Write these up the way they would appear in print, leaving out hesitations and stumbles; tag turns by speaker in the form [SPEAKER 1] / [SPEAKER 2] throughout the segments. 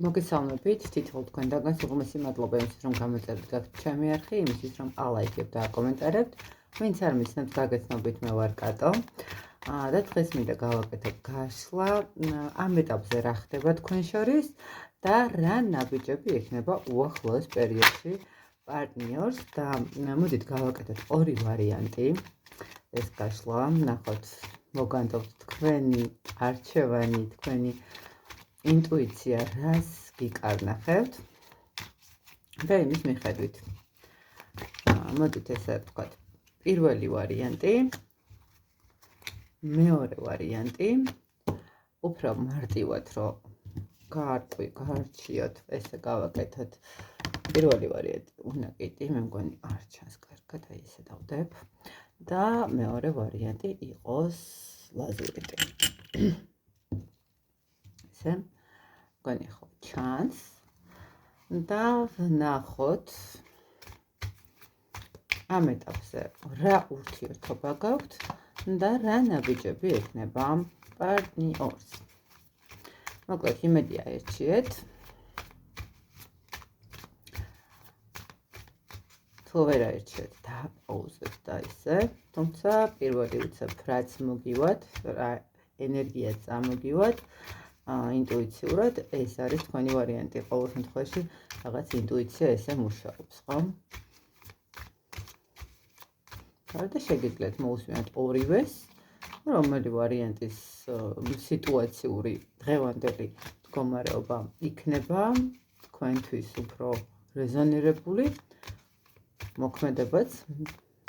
[SPEAKER 1] მოგესალმებით, თითოეულ თქვენგანს უღმესი მადლობა იმისთვის, რომ გამოწერთ გაქვთ ჩემი არხი, იმისთვის, რომ ალაიქებთ და აკომენტარებთ. ვინც არ მისცემთ გაგეცნობით, მე ვარ კატო. და დღეს მინდა გავაკეთებ გაშლა ამ ეტაპზე რა ხდება თქვენ შორის და რა ნაბიჯები ექნება უახლოეს პერიოდში პარტნიორს და მოდით გავაკეთოთ ორი ვარიანტი. ეს გაშლა, ნახოთ, მოგანდობთ თქვენი არჩევანი, თქვენი ინტუიცია რას გიკარნახებთ და იმის მიხედვით. მოდით ესე ვთქვათ, პირველი ვარიანტი, მეორე ვარიანტი, უფრო მარტივად რომ გაარჩიოთ, ესე გავაკეთოთ. პირველი ვარიანტი უნაკიტი, მე მგონი არ ჩანს კარგად, აი ესე დავდებ და მეორე ვარიანტი იყოს ლაზურიტი. ესე მგონი ხო ჩანს და ვნახოთ ამ ეტაპზე რა ურთიერთობა გაქვთ და რა ნაბიჯები ექნება პარტნიორს. მოკლედ იმედი აერჩიეთ. თუ ვერ აერჩიეთ, დააპაუზეთ და ისე, თუმცა პირველი უცებ რაც მოგივათ, რა ენერგია წამოგივათ, ინტუიციურად ეს არის თქვენი ვარიანტი. ყოველ შემთხვევაში რაღაც ინტუიცია ესე მუშაობს, ხო? და შეგიძლიათ მოусვინოთ ორივეს, რომელი ვარიანტის სიტუაციური დღევანდელი მდგომარეობა იქნება თქვენთვის უფრო რეზონირებული, მოქმედებაც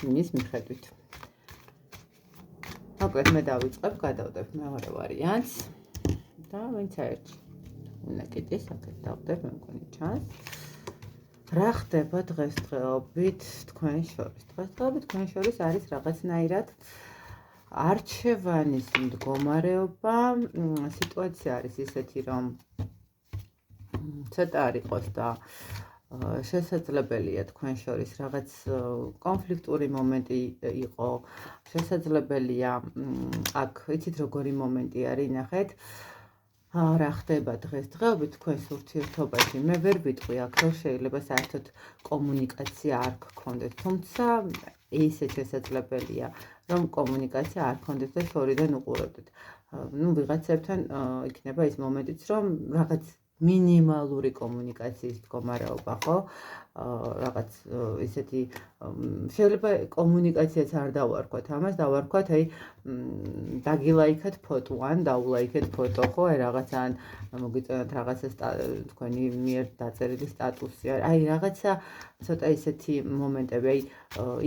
[SPEAKER 1] იმის მიხედვით. მოკლედ მე დავიწყებ, გადავდებ მეორე ვარიანტს და ვინც აერჩი. უნაკიტის აქეთ დავდებ, მე მგონი ჩანს. რა ხდება დღესდღეობით თქვენ შორის? დღესდღეობით თქვენ შორის არის რაღაცნაირად არჩევანის მდგომარეობა, სიტუაცია არის ისეთი, რომ ცოტა არ იყოს და შესაძლებელია თქვენ შორის რაღაც კონფლიქტური მომენტი იყო, შესაძლებელია აქ იცით როგორი მომენტი არის, ნახეთ. რა ხდება დღესდღეობით თქვენს ურთიერთობაში? მე ვერ ვიტყვი აქ, რომ შეიძლება საერთოდ კომუნიკაცია არ გქონდეთ, თუმცა ისეთ შესაძლებელია, რომ კომუნიკაცია არ გქონდეთ და შორიდან უყურებდეთ. ვიღაცებთან იქნება ის მომენტიც, რომ რაღაც მინიმალური კომუნიკაციის მდგომარეობა, ხო? რაღაც ისეთი შეიძლება კომუნიკაციაც არ დავარქვათ ამას, დავარქვათ აი დაგილაიქეთ ფოტო ან დაულაიქეთ ფოტო, ხო? აი რაღაცა ან მოგიწევთ რაღაცა თქვენი მიერ დაწერილი სტატუსი, აი რაღაცა ცოტა ისეთი მომენტები, აი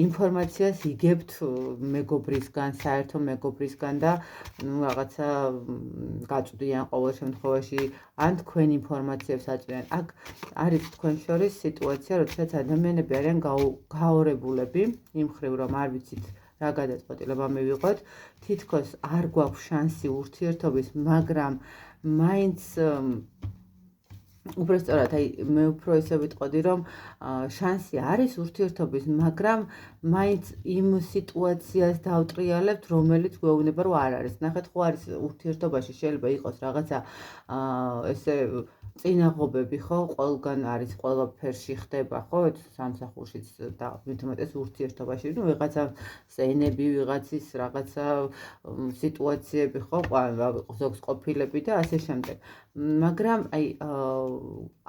[SPEAKER 1] ინფორმაციას იგებთ მეგობრისგან, საერთო მეგობრისგან და რაღაცა გაწვდიან ყოველ შემთხვევაში ან თქვენ ინფორმაციებს აწვდიან. აქ არის თქვენ შორის სიტუაცია, როდესაც ადამიანები არიან გაორებულები იმ მხრივ, რომ არ ვიცით რა გადაწყვეტილება მივიღოთ, თითქოს არ გვაქვს შანსი ურთიერთობის, მაგრამ მაინც უბრალოდ აი მე უფრო ესე ვიტყოდი, რომ შანსი არის ურთიერთობის, მაგრამ მაინც იმ სიტუაციას დავტრიალებთ, რომელიც გვეუბნება, რომ არ არის. ნახეთ, ხო არის ურთიერთობაში შეიძლება იყოს რაღაცა ესე წინაღობები, ხო, ყველგან არის, ყველაფერში ხდება, ხო, სამსახურშიც და მithumetes ურთიერთობაში, ვიღაცა სცენები, ვიღაცის რაღაცა სიტუაციები, ხო, ზოგს ყოფილები და ასე შემდეგ. მაგრამ აი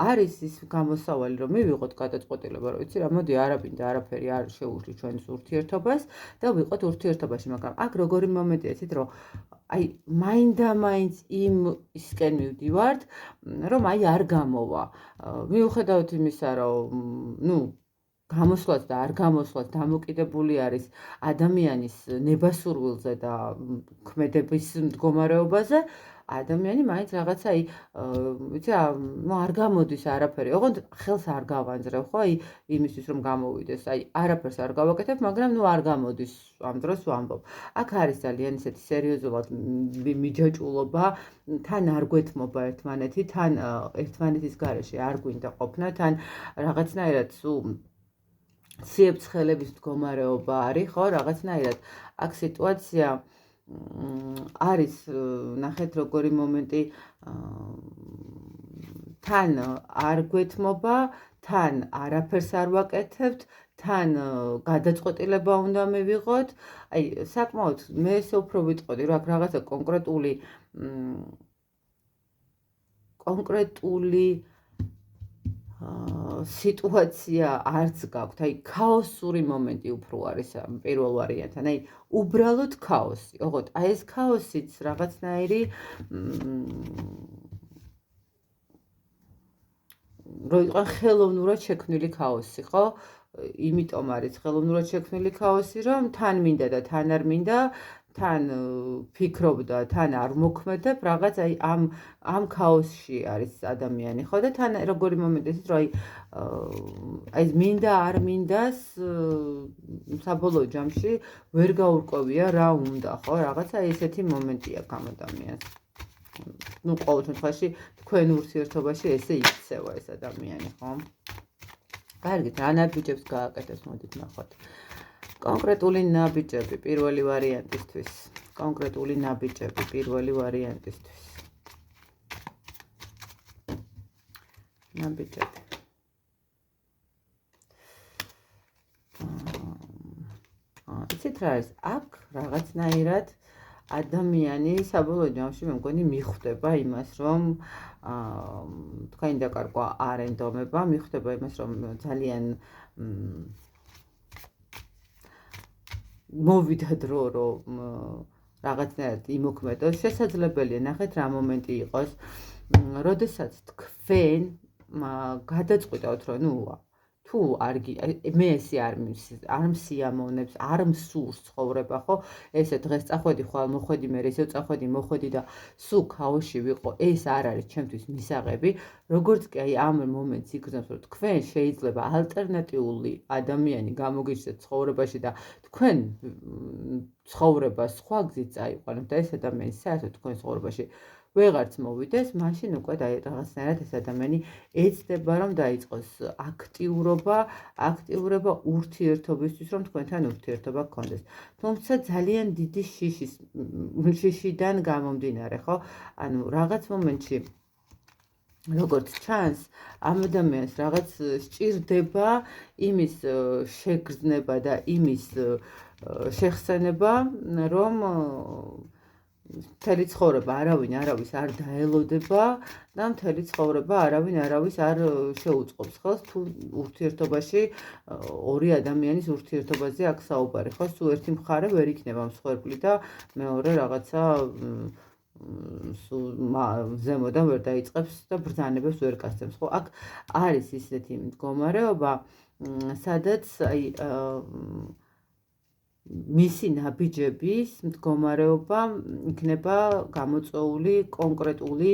[SPEAKER 1] არის ის გამოსავალი, რომ მივიღოთ გადაწყვეტილება, რომ იცი რა, მოდი არაფერი და არაფერი არ შეუშვი ჩვენს ურთიერთობას და ვიყოთ ურთიერთობაში, მაგრამ აქ როგორი მომენტია, იცით, რომ აი მაინდა-მაინც იმისკენ მივდივართ, რომ აი არ გამოვა. მიუხედავად იმისა, რომ გამოსვლაც და არ გამოსვლაც დამოკიდებული არის ადამიანის ნებასურვილზე და ქმედების მდგომარეობაზე, ადამიანი მაინც რაღაცა იცი არ გამოდის არაფერი. ოღონდ ხელს არ გავანძრევ, ხო, აი იმისთვის რომ გამოვიდეს, აი არაფერს არ გავაკეთებ, მაგრამ არ გამოდის ამ დროს ვამბობ. აქ არის ძალიან ისეთი სერიოზულად მიჯაჭულობა, თან არ გვეთმობა ერთმანეთი, თან ერთმანეთის გარეშე არ გვინდა ყოფნა, თან რაღაცნაირად ციებ-ცხელების მდგომარეობა არის, ხო, რაღაცნაირად აქ სიტუაცია არის, ნახეთ როგორი მომენტი თან არ გვეთმობა, თან არაფერს არ ვაკეთებთ, თან გადაწყვეტილება უნდა მივიღოთ. აი, საკმაოდ მე ესე უფრო ვიტყოდი, რომ აქ რაღაცა კონკრეტული სიტუაცია არც გაქვთ, აი ქაოსური მომენტი უფრო არის პირველ ვარიანტთან, აი უბრალოდ ქაოსი. ოღონდ აი ეს ქაოსიც რაღაცნაირი რო იყო ხელოვნურად შექმნილი ქაოსი, ხო? იმიტომ არის ხელოვნურად შექმნილი ქაოსი, რომ თან მინდა და თან არ მინდა, თან ფიქრობ და თან არ მოქმედებ, რაღაც აი ამ ქაოსში არის ადამიანი, ხო? და თან როგორი მომენტი ის, რომ აი მინდა არ მინდას საბოლოო ჯამში ვერ გაურკვევია რა უნდა, ხო? რაღაცა ესეთი მომენტი აქვს ამ ადამიანს. ну, ყოველ შემთხვევაში თქვენ ურთიერთობაში ესე იქცევა ეს ადამიანი, ხო? კარგით, რა ნაბიჯებს გააკეთებს, მოდით ნახოთ. კონკრეტული ნაბიჯები პირველი ვარიანტისთვის. კონკრეტული ნაბიჯები პირველი ვარიანტისთვის. ნაბიჯები. იცით რა არის? აქ რაღაცნაირად ადამიანი საბოლოო ჯამში მე მგონი მიხვდება იმას, რომ თქვენი დაკარგვა არ ენდომება, მიხვდება იმას, რომ ძალიან მოვიდა დრო, რომ რაღაცნაირად იმოქმედოს. შესაძლებელია, ნახეთ რა მომენტი იყოს, როდესაც თქვენ გადაწყვიტავთ, რომ ნუ თუ მე ესე არ მსიამოვნებს, არ მსურს ცხოვრება, ხო? ესე დღეს წახვედი, ხვალ მოხვედი, მე ისევ წახვედი, მოხვედი და სულ ქაოსში ვიყო, ეს არ არის ჩემთვის მისაღები. როგორც კი აი ამ მომენტს იგრძნობს, რომ თქვენ შეიძლება ალტერნატიული ადამიანი გამოგიჩნდეთ ცხოვრებაში და თქვენ ცხოვრებას სხვა გზით წაიყვანოთ და ეს ადამიანი საერთოდ თქვენ ცხოვრებაში ვეღარც მოვიდეს, მაშინ უკვე რაღაცნაირად ეს ადამიანი ეცდება, რომ დაიწყოს აქტიურობა ურთიერთობისთვის, რომ თქვენთან ურთიერთობა გქონდეს. თუმცა ძალიან დიდი შიშიდან გამომდინარე, ხო? ანუ რაღაც მომენტში როგორც ჩანს, ამ ადამიანს რაღაც სჭირდება იმის შეგრძნება და იმის შეხსენება, რომ მთელი ცხოვრება არავის არ დაელოდება და მთელი ცხოვრება არავის არ შეუწყობს, ხო? თუ ურთიერთობაში ორი ადამიანის ურთიერთობაზე აქ საუბარი, ხო? სულ ერთი მხარე ვერ იქნება მსხვერპლი და მეორე რაღაცა ზემოდან ვერ დაიწყებს და ბრძანებებს ვერ გასცემს, ხო? აქ არის ისეთი მდგომარეობა, სადაც აი მისი ნაბიჯების მდგომარეობა იქნება გამოწვეული კონკრეტული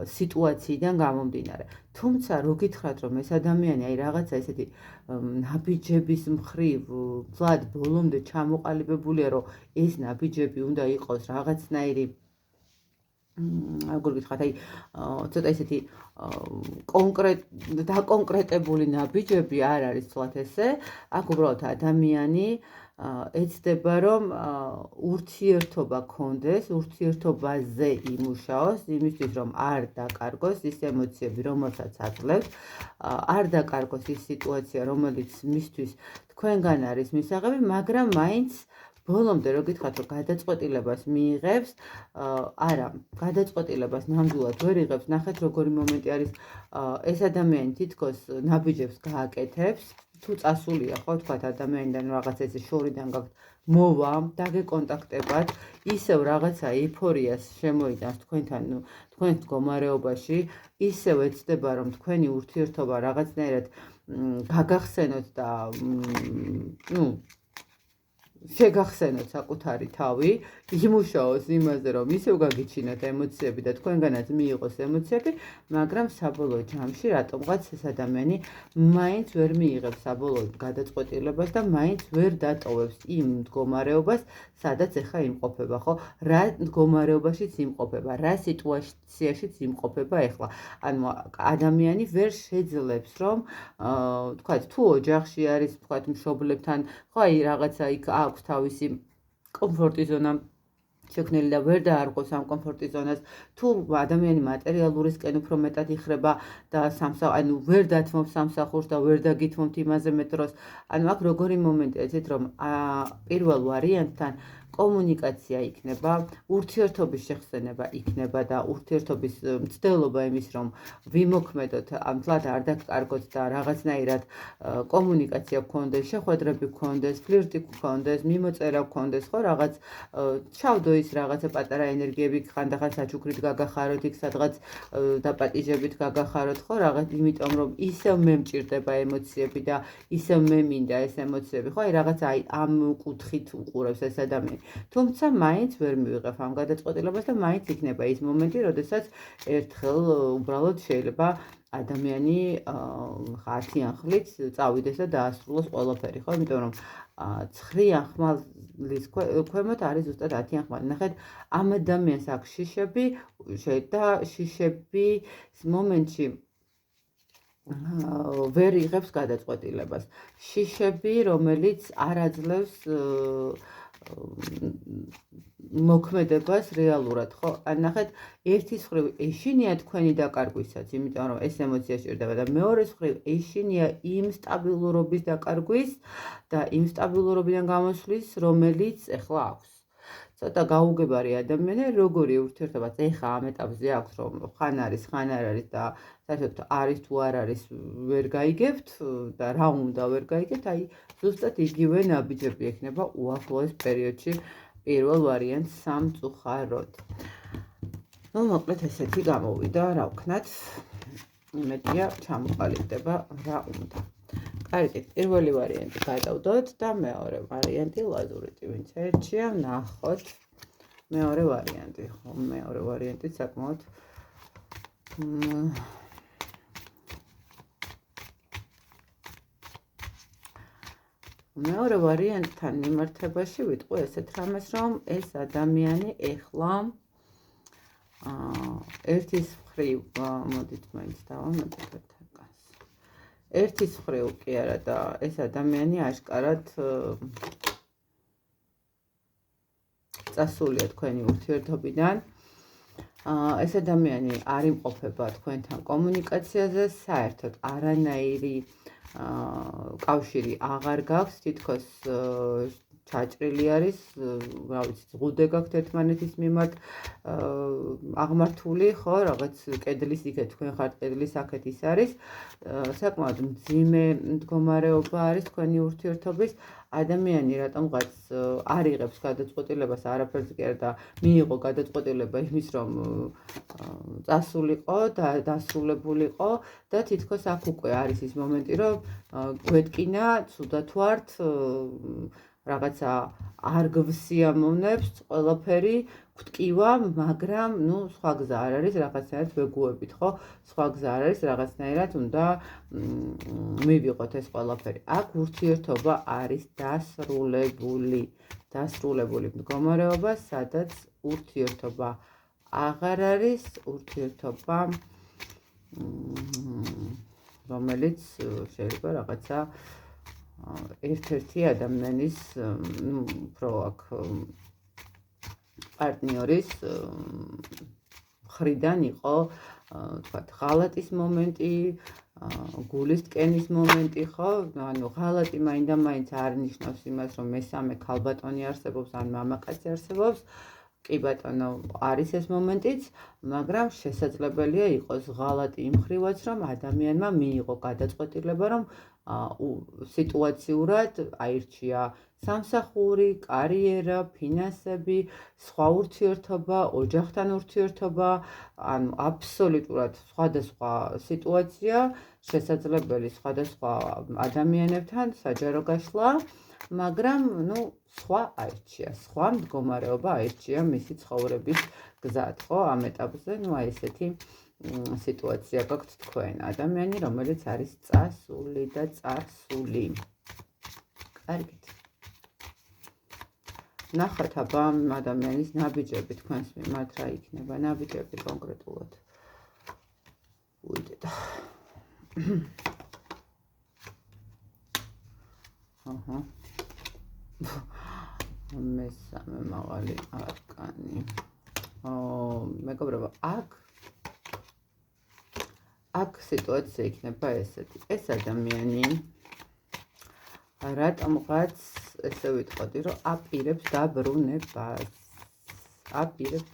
[SPEAKER 1] სიტუაციიდან გამომდინარე. თუმცა რო გითხრათ, რომ ეს ადამიანი აი რაღაცა ესეთი ნაბიჯების მხრივ ვთქვათ, ბოლომდე ჩამოყალიბებულია, რომ ეს ნაბიჯები უნდა იყოს რაღაცნაირი როგორ გითხრათ, აი ცოტა ესეთი დაკონკრეტებული ნაბიჯები არ არის ვთქვათ ესე, აქ უბრალოდ ადამიანი ეცდება, რომ ურთიერთობა გქონდეს, ურთიერთობაზე იმუშაოს, იმისთვის, რომ არ დაკარგოს ის ემოციები, რომელსაც აძლევთ, არ დაკარგოს ის სიტუაცია, რომელიც მისთვის თქვენგან არის მისაღები, მაგრამ მაინც ბოლომდე რო გითხრათ, რომ გადაწყვეტილებას მიიღებს, არა, გადაწყვეტილებას ნამდვილად ვერ იღებს. ნახეთ, როგორი მომენტი არის, ეს ადამიანი თითქოს ნაბიჯებს გააკეთებს, თუ წასულია, ხო, თქვათ ადამიანიდან რაღაც ესე შორიდან გაქვთ მოვა, დაგეკონტაქტებათ, ისევ რაღაცა ეიფორიას შემოიტანს თქვენთან, თქვენ მდგომარეობაში, ისევ ეცდება, რომ თქვენი ურთიერთობა რაღაცნაირად გაგახსენოთ და შეგახსენოთ საკუთარი თავი, იმუშაოს იმაზე, რომ ისევ გაგიჩინოთ ემოციები და თქვენგანაც მიიღოს ემოციები, მაგრამ საბოლოო ჯამში რატომღაც ეს ადამიანი მაინც ვერ მიიღებს საბოლოო გადაწყვეტილებას და მაინც ვერ დატოვებს იმ მდგომარეობას, სადაც ეხა იმყოფება, ხო? რა მდგომარეობაშიც იმყოფება, რა სიტუაციაშიც იმყოფება ეხლა. ანუ ადამიანი ვერ შეძლებს, რომ თქვათ, თუ ოჯახში არის, თქვათ, მშობლებთან, ხო, აი რაღაცა იქ აქვს თავისი კომფორტი ზონა, შექმნილი და ვერ დაარღვევს ამ კომფორტის ზონას, თუ ადამიანი მატერიალურისკენ უფრო მეტად იხრება და ანუ ვერ დათმობს სამსახურს და ვერ დაგითმობთ იმაზე მეტ დროს. ანუ აქ როგორი მომენტია, იცით რომ პირველ ვარიანტთან კომუნიკაცია იქნება, ურთიერთობის შეხსენება იქნება და ურთიერთობის მცდელობა იმის, რომ ვიმოქმედოთ, ამთლად არ დაგკარგოთ და რაღაცნაირად კომუნიკაცია გქონდეს, შეხვედრები გქონდეს, ფლირტი გქონდეს, მიმოწერა გქონდეს, ხო, რაღაც ჩავდო ის რაღაცა პატარა ენერგიები ხანდახან საჩუქრით გაგახაროთ, იქ სადღაც დაპატიჟებით გაგახაროთ, ხო, რაღაც, იმიტომ რომ ისევ მე მჭირდება ემოციები და ისევ მე მინდა ეს ემოციები, ხო, რაღაც ამ კუთხით უყურებს ეს ადამიანი. თუმცა მაინც ვერ მივიღებ ამ გადაწყვეტილებას და მაინც იქნება ის მომენტი, როდესაც ერთხელ უბრალოდ შეიძლება ადამიანი 10-იან ხმლით წავიდეს და დაასრულოს ყველაფერი, ხო? იმიტომ რომ 9-იან ხმლის ქვემოთ არის ზუსტად 10-იან ხმალი. ნახეთ, ამ ადამიანს აქვს შიშები და შიშების მომენტში ვერ იღებს გადაწყვეტილებას. შიშები, რომელიც არ აძლევს მოქმედებას რეალურად, ხო? ნახეთ, ერთის მხრივ ეშინია თქვენი დაკარგვისაც, იმიტომ რომ ეს ემოცია სჭირდება და მეორეს მხრივ ეშინია იმ სტაბილურობის დაკარგვის და იმ სტაბილურობიდან გამოსვლის, რომელიც ეხლა აქვს. ცოტა გაუგებარი ადამიანი, როგორი ურთიერთობაც ეხლა ამ ეტაპზე აქვს, რომ ხან არის, ხან არ არის და საერთოდ არის თუ არ არის, ვერ გაიგებთ და რა უნდა ვერ გაიგებთ, აი ზუსტად იგივე ნაბიჯები ექნება უახლოეს პერიოდში პირველ ვარიანტს სამწუხაროდ. ნუ მოკლედ ესეთი გამოვიდა, რა ვქნათ, იმედია ჩამოყალიბდება რა უნდა. კარგით, პირველი ვარიანტი გადავდოთ და მეორე ვარიანტი ლაზურიტი, ვინც ერჩია, ნახოთ მეორე ვარიანტი, ხო, მეორე ვარიანტი საკმაოდ მეორე ვარიანტთან მიმართებაში ვიტყვი ესეთ რამეს, რომ ეს ადამიანი ეხლა ერთის მხრივ, მოდით მაინც დავამატებთ აკას. ერთის მხრივ კი არა და ეს ადამიანი აშკარად წასულია თქვენი ურთიერთობიდან. ეს ადამიანი არ იმყოფება თქვენთან კომუნიკაციაზე, საერთოდ არანაირი კავშირი აღარ გაქვს, თითქოს ჩაჭრილი არის, რა ვიცი, ზღუდე გაქვთ ერთმანეთის მიმართ აღმართული, ხო, რაღაც კედლის იქეთ, თქვენ ხართ კედლის აქეთ ის არის, საკმაოდ მძიმე მდგომარეობა არის თქვენი ურთიერთობის. ადამიანი რატომღაც არ იღებს გადაწყვეტილებას არაფერზე კი არა და მიიღო გადაწყვეტილება იმის, რომ წასულიყო და დასრულებულიყო და თითქოს აქ უკვე არის ის მომენტი, რომ გვეტკინა, ცუდად ვართ, რაღაცა არ გვსიამოვნებს ყველაფერი, გვტკივა, მაგრამ ნუ სხვა გზა არ არის, რაღაცნაირად ვეგუებით, ხო? სხვა გზა არ არის, რაღაცნაირად უნდა მივიღოთ ეს ყველაფერი. აქ ურთიერთობა არის დასრულებული მდგომარეობა, სადაც ურთიერთობა აღარ არის, ურთიერთობა რომელიც შეიძლება რაღაცა ერთ-ერთი ადამიანის, უფრო აქ პარტნიორის მხრიდან იყო, თქვათ, ღალატის მომენტი, გულის ტკენის მომენტი, ხო? ანუ ღალატი მაინდა-მაინც არ ნიშნავს იმას, რომ მესამე ქალბატონი არსებობს, ან მამაკაცი არსებობს. კი ბატონო, არის ეს მომენტიც, მაგრამ შესაძლებელია იყოს ღალატი იმ მხრივაც, რომ ადამიანმა მიიღო გადაწყვეტილება, რომ სიტუაციურად აირჩია სამსახური, კარიერა, ფინანსები, სხვა ურთიერთობა, ოჯახთან ურთიერთობა, ანუ აბსოლუტურად სხვადასხვა სიტუაცია, შესაძლებელი სხვადასხვა ადამიანებთან საჯარო გაშლა, მაგრამ, ნუ, სხვა აირჩია, სხვა მდგომარეობა აირჩია მისი ცხოვრების გზად, ხო, ამ ეტაპზე, ნუ აი ესეთი სიტუაცია გაქვთ თქვენ, ადამიანი, რომელიც არის წასული და წარსული. კარგით. ნახოთ, აბა ამ ადამიანის ნაბიჯები თქვენს მიმართ რა იქნება, ნაბიჯები კონკრეტულად. ვიდეთ. აჰა. მესამე მაღალი არკანი. მეგობრებო, აქ სიტუაცია იქნება ესეთი. ეს ადამიანი რატომღაც ესე ვიტყოდი, რომ აპირებს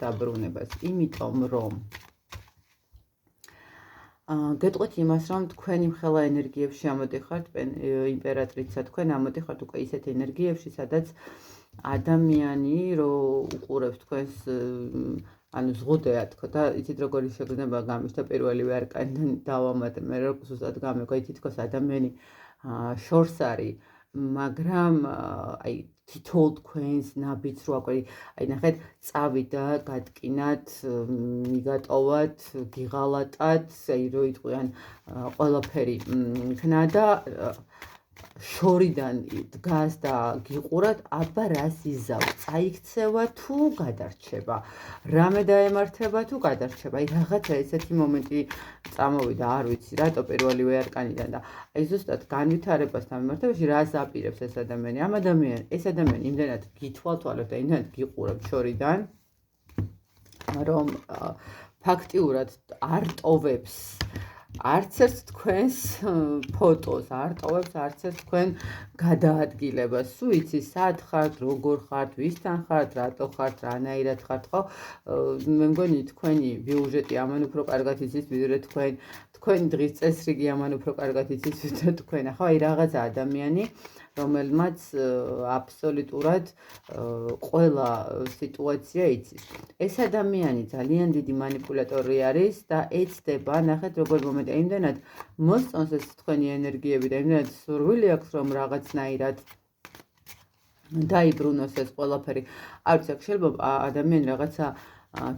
[SPEAKER 1] დაბრუნებას, იმიტომ რომ გეტყვით იმას, რომ თქვენი მხელა ენერგიებში ამოდიხართ, იმპერატრიცა თქვენ ამოდიხართ უკვე ისეთ ენერგიებში, სადაც ადამიანი რო უყურებს თქვენს ანუ ზღუდეა თქო და იცით როგორი შეგრძნება გამიშთა პირველივე არკანიდან დავამატე მე რო ზუსტად გამეგო თითქოს ადამიანი შორს არის მაგრამ აი თითოეულ თქვენს ნაბიჯს რო აკვირი აი ნახეთ წავიდა გადკინათ მიგატოვათ გიღალატათ აი რო იტყვიან ყველაფერი იქნა და შორიდან დგას და გიყურათ, აბა რას იზავს, წაიქცევა თუ გადარჩება, რამე დაემართება თუ გადარჩება, აი რაღაცა ესეთი მომენტი წამოვიდა, არ ვიცი, რატო პირველივე არკანიდან და აი ზუსტად განვითარებასთან მიმართებაში რას აპირებს ეს ადამიანი, ეს ადამიანი იმდენად გითვალთვალებთ და იმდენად გიყურებთ შორიდან, რომ ფაქტიურად არ ტოვებს არც ერთ თქვენს ფოტოს, არ ტოვებს არც ერთ თქვენ გადაადგილებას. სულ იცი, სად ხართ, როგორ ხართ, ვისთან ხართ, რატო ხართ, რანაირად ხართ, ხო? მე მგონი თქვენი ბიუჯეტი ამან უფრო კარგად იცის, ვიდრე თქვენი დღის წესრიგი ამან უფრო კარგად იცის, ვიდრე თქვენ. ხო, აი რაღაცა ადამიანი რომელმაც აბსოლუტურად ყველა სიტუაცია იცის. ეს ადამიანი ძალიან დიდი манипуляტორი არის და ეცდება, ნახეთ როგორ მომენტი, იმდენად მოსწონს ეს თქვენი ენერგიები და იმდენად სურვილი აქვს, რომ რაღაცნაირად დაიბრუნოს ეს ყველაფერი. არ ვიცი, აქ შეიძლება ადამიანი რაღაცა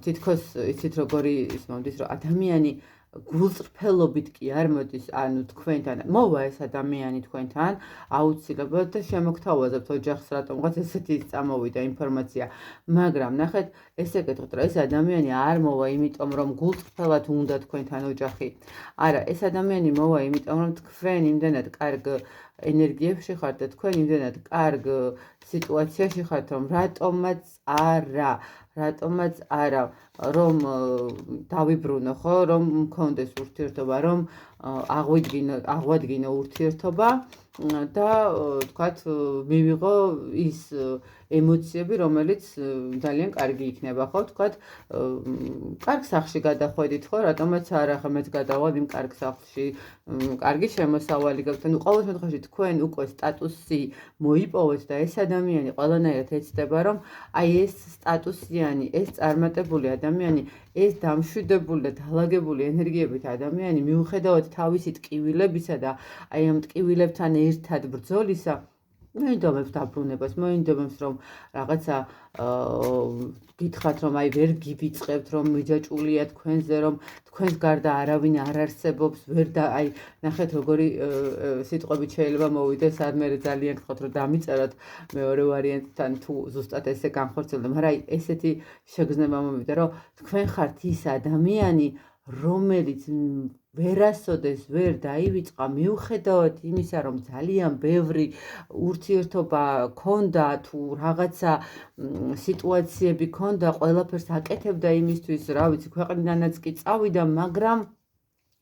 [SPEAKER 1] თითქოს იცით როგორი ის მომდის, რომ ადამიანი გულწრფელობით კი არ მოდის, ანუ თქვენთან მოვა ეს ადამიანი თქვენთან აუცილებლად და შემოგთავაზებთ ოჯახს რატომღაც ესეთი წამოვიდა ინფორმაცია, მაგრამ ნახეთ, ესე გეტყვით, რომ ეს ადამიანი არ მოვა იმიტომ, რომ გულწრფელად უნდა თქვენთან ოჯახი. არა, ეს ადამიანი მოვა იმიტომ, რომ თქვენ იმდენად კარგ ენერგიებში ხართ და თქვენ იმდენად კარგ სიტუაციაში ხართ, რომ რატომაც არა, რომ დავიბრუნო, ხო, რომ მქონდეს ურთიერთობა, რომ აღვადგინო ურთიერთობა და თქვათ მივიღო ის ემოციები, რომელიც ძალიან კარგი იქნება, ხო, თქვათ კარგ სახლში გადახვედით, ხო, რატომაც არა, ხა მეც გადავალ იმ კარგ სახლში, კარგი შემოსავალი გაქვთ, ანუ ყოველ შემთხვევაში თქვენ უკვე სტატუსი მოიპოვეთ და ეს ადამიანი ყველანაირად ეცდება, რომ აი ეს სტატუსიანი, ეს წარმატებული ადამიანი, ეს დამშვიდებული და დალაგებული ენერგიებით ადამიანი მიუხედავად თავისი ტკივილებისა და აი ამ ტკივილებთან ერთად ბრძოლისა მოინდომებს დაბრუნებას, მოინდომებს რომ რაღაცა გითხრათ რომ აი ვერ გიბიწყებთ, რომ მიჯაჭულია თქვენზე, რომ თქვენს გარდა არავინ არ არსებობს, ვერ და აი ნახეთ როგორი სიტყვებით შეიძლება მოვიდეს, არ მე ძალიან გთხოვთ რომ დამიწეროთ მეორე ვარიანტთან თუ ზუსტად ესე განხორციელდა, მაგრამ აი ესეთი შეგრძნება მომივიდა, რომ თქვენ ხართ ის ადამიანი, რომელიც ვერასოდეს ვერ დაივიწყა მიუხედავად იმისა, რომ ძალიან ბევრი ურთიერთობა ქონდა თუ რაღაცა სიტუაციები ქონდა, ყველაფერს აკეთებდა იმისთვის, რა ვიცი, ქვეყნიდანაც კი წავიდა, მაგრამ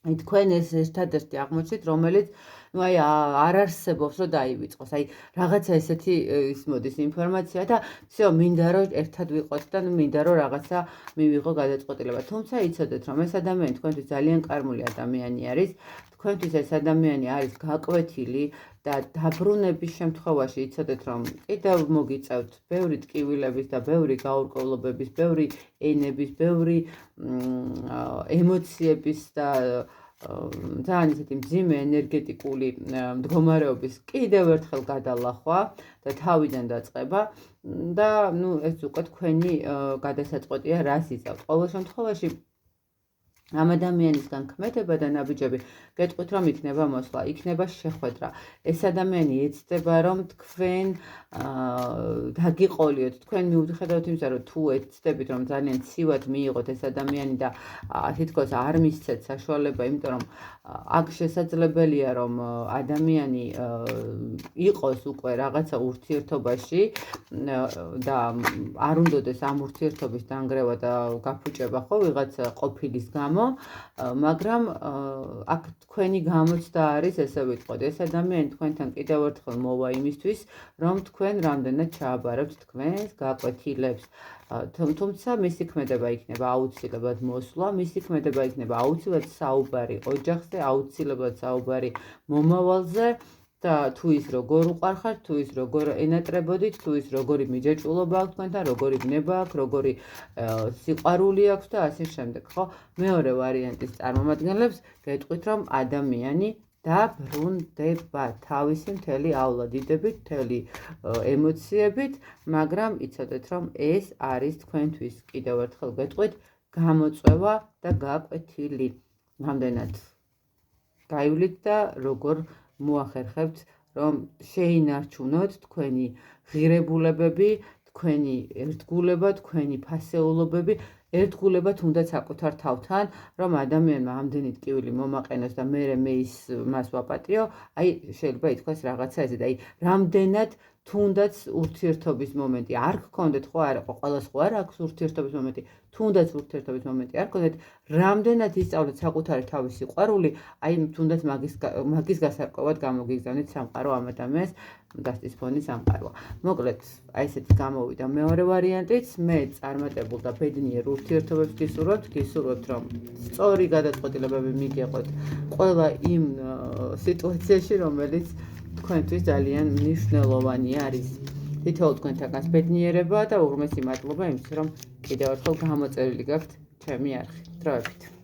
[SPEAKER 1] აი თქვენ ეს ერთადერთი აღმოჩნდით, რომელიც ну აი არ არსებობს რომ დაივიწყოს. აი რაღაცა ესეთი ის მოდის ინფორმაცია და всё მინდა რომ ერთად ვიყოთ და მინდა რომ რაღაცა მივიღო გადაწყვეტილება. თუმცა იცოდეთ რომ ეს ადამიანი თქვენთვის ძალიან კარგული ადამიანი არის. თქვენთვის ეს ადამიანი არის გაკვეთილი და დაბრუნების შემთხვევაში იცოდეთ რომ კიდევ მოგიწევთ ბევრი ტკივილების და ბევრი გაურკვევლობების, ბევრი ენების, ბევრი ემოციების და ძალიან ისეთი მძიმე ენერგეტიკული მდგომარეობის კიდევ ერთხელ გადალახვა და თავიდან დაწყება და ნუ ეს უკვე თქვენი გადასაწყვეტია რას იზავთ. ყოველ შემთხვევაში ამ ადამიანისგან ქმედება და ნაბიჯები გეტყვით რომ იქნება მოსვლა, იქნება შეხვედრა. ეს ადამიანი ეცდება რომ თქვენ დაგიყოლიოთ, თქვენ მიუხედავად იმისა რომ თუ ეცდებით რომ ძალიან ცივად მიიღოთ ეს ადამიანი და თითქოს არ მისცეთ საშუალება, იმიტომ რომ აქ შესაძლებელია რომ ადამიანი იყოს უკვე რაღაცა ურთიერთობაში და არ უნდადეს ამ ურთიერთობის დანგრევა და გაფუჭება ხო ვიღაც ყოფილის გამო, მაგრამ აქ თქვენი გამოცდა არის, ესე ვიტყოდი, ეს ადამიანი თქვენთან კიდევ ერთხელ მოვა იმისთვის, რომ თქვენ რამდენად ჩააბარებთ თქვენს გაკვეთილებს. თუმცა მისი ქმედება იქნება აუცილებლად მოსვლა, მისი ქმედება იქნება აუცილებლად საუბარი ოჯახზე, აუცილებლად საუბარი მომავალზე და თუ ის როგორ უყარხართ, თუ ის როგორ ენატრებოდით, თუ ის როგორი მიჯაჭვულობა აქვს თქვენთან, როგორი ბნება აქვს, როგორი სიყვარული აქვს და ასე შემდეგ, ხო? მეორე ვარიანტის წარმომადგენლებს გეტყვით, რომ ადამიანი დაბრუნდება თავისი მთელიავლადიდებით, მთელი ემოციებით, მაგრამ იცოდეთ, რომ ეს არის თქვენთვის კიდევ ერთხელ გეტყვით, გამოწვევა და გაკვეთილი. რამდენად გაივლით და როგორ მოახერხებთ, რომ შეინარჩუნოთ თქვენი ღირებულებები, თქვენი ერთგულება, თქვენი ფასეულობები, ერთგულება თუნდაც საკუთარ თავთან, რომ ადამიანმა ამდენი ტკივილი მომაყენოს და მე მას ვაპატიო, აი შეიძლება ითქვას რაღაცა ესეთ, აი რამდენად თუნდაც ურთიერთობის მომენტი არ გქონდეთ, ხო არა, ყველას ხო არ აქვს ურთიერთობის მომენტი, თუნდაც ურთიერთობის მომენტი არ გქონდეთ, რამდენად ისწავლეთ საკუთარი თავის სიყვარული, აი თუნდაც მაგის გასარკვევად გამოგიგზავნით სამყარო ამ ადამიანს, გასტის ფონის სამყაროა. მოკლედ, აი ესეთი გამოვიდა მეორე ვარიანტიც, მე წარმატებულ და ბედნიერ ურთიერთობებს გისურვებთ, რომ სწორი გადაწყვეტილებები მიგეყოთ ყველა იმ სიტუაციაში, რომელიც თქვენთვის ძალიან მნიშვნელოვანი არის. თითოეულ თქვენთაგანს ბედნიერება და უღრმესი მადლობა იმისთვის, რომ კიდევ ერთხელ გამოწერილი გაქვთ ჩემი არხი. დროებით.